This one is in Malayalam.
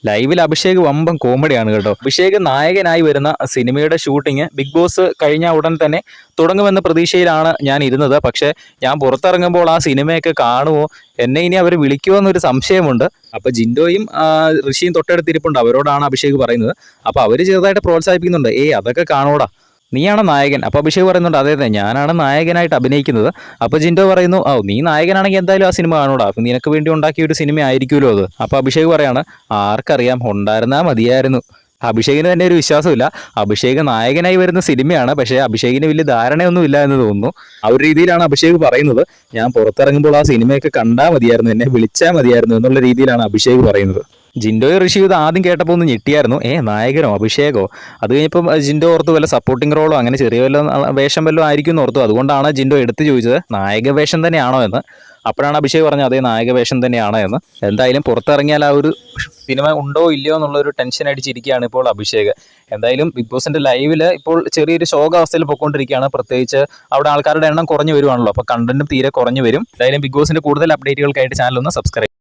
ലൈവിൽ അഭിഷേക് വമ്പൻ കോമഡിയാണ് കേട്ടോ. അഭിഷേക് നായകനായി വരുന്ന സിനിമയുടെ ഷൂട്ടിങ് ബിഗ് ബോസ് കഴിഞ്ഞ ഉടൻ തന്നെ തുടങ്ങുമെന്ന പ്രതീക്ഷയിലാണ് ഞാൻ ഇരുന്നത്. പക്ഷേ ഞാൻ പുറത്തിറങ്ങുമ്പോൾ ആ സിനിമയൊക്കെ കാണുമോ, എന്നെ ഇനി അവർ വിളിക്കുമോ എന്നൊരു സംശയമുണ്ട്. അപ്പോൾ ജിൻഡോയും ഋഷിയും തൊട്ടടുത്തിരിപ്പുണ്ട്, അവരോടാണ് അഭിഷേക് പറയുന്നത്. അപ്പോൾ അവർ ചെറുതായിട്ട് പ്രോത്സാഹിപ്പിക്കുന്നുണ്ട്, അതൊക്കെ കാണൂടാ, നീയാണ് നായകൻ. അപ്പോൾ അഭിഷേക് പറയുന്നുണ്ട്, അതെ ഞാനാണ് നായകനായിട്ട് അഭിനയിക്കുന്നത്. അപ്പോൾ ജിൻഡോ പറയുന്നു, നീ നായകനാണെങ്കിൽ എന്തായാലും ആ സിനിമ കാണൂടാ, അപ്പം നിനക്ക് വേണ്ടി ഉണ്ടാക്കിയ ഒരു സിനിമ ആയിരിക്കുമല്ലോ അത്. അപ്പോൾ അഭിഷേക് പറയാണ്, ആർക്കറിയാം, ഉണ്ടായിരുന്നാൽ മതിയായിരുന്നു. അഭിഷേകിന് തന്നെ ഒരു വിശ്വാസമില്ല. അഭിഷേക് നായകനായി വരുന്ന സിനിമയാണ്, പക്ഷേ അഭിഷേകിന് വലിയ ധാരണയൊന്നും ഇല്ല എന്ന് തോന്നുന്നു. ആ ഒരു രീതിയിലാണ് അഭിഷേക് പറയുന്നത്. ഞാൻ പുറത്തിറങ്ങുമ്പോൾ ആ സിനിമയൊക്കെ കണ്ടാൽ മതിയായിരുന്നു, എന്നെ വിളിച്ചാൽ മതിയായിരുന്നു എന്നുള്ള രീതിയിലാണ് അഭിഷേക് പറയുന്നത്. ജിൻഡോയും ഋഷിയും ഇത് ആദ്യം കേട്ടപ്പോൾ ഒന്ന് ഞെട്ടിയായിരുന്നു. നായകനോ അഭിഷേകോ? അത് കഴിഞ്ഞപ്പം ജിൻഡോ ഓർത്തു വല്ല സപ്പോർട്ടിംഗ് റോളോ അങ്ങനെ ചെറിയ വല്ല വേഷം വല്ലതും ആയിരിക്കും എന്ന് ഓർത്തു. അതുകൊണ്ടാണ് ജിൻഡോ എടുത്ത് ചോദിച്ചത് നായക വേഷം തന്നെയാണോ എന്ന്. അപ്പോഴാണ് അഭിഷേക് പറഞ്ഞത്, അതേ നായക വേഷം തന്നെയാണ് എന്ന്. എന്തായാലും പുറത്തിറങ്ങിയാൽ ആ ഒരു സിനിമ ഉണ്ടോ ഇല്ലയോ എന്നുള്ളൊരു ടെൻഷൻ അടിച്ചിരിക്കുകയാണ് ഇപ്പോൾ അഭിഷേക്. എന്തായാലും ബിഗ് ബോസിന്റെ ലൈവിൽ ഇപ്പോൾ ചെറിയൊരു ശോകാവസ്ഥയിൽ പൊയ്ക്കൊണ്ടിരിക്കുകയാണ്. പ്രത്യേകിച്ച് അവിടെ ആൾക്കാരുടെ എണ്ണം കുറഞ്ഞു വരുവാണല്ലോ, അപ്പോൾ കണ്ടന്റും തീരെ കുറഞ്ഞു വരും. എന്തായാലും ബിഗ് ബോസിന്റെ കൂടുതൽ അപ്ഡേറ്റുകൾക്കായിട്ട് ചാനൽ ഒന്ന് സബ്സ്ക്രൈബ്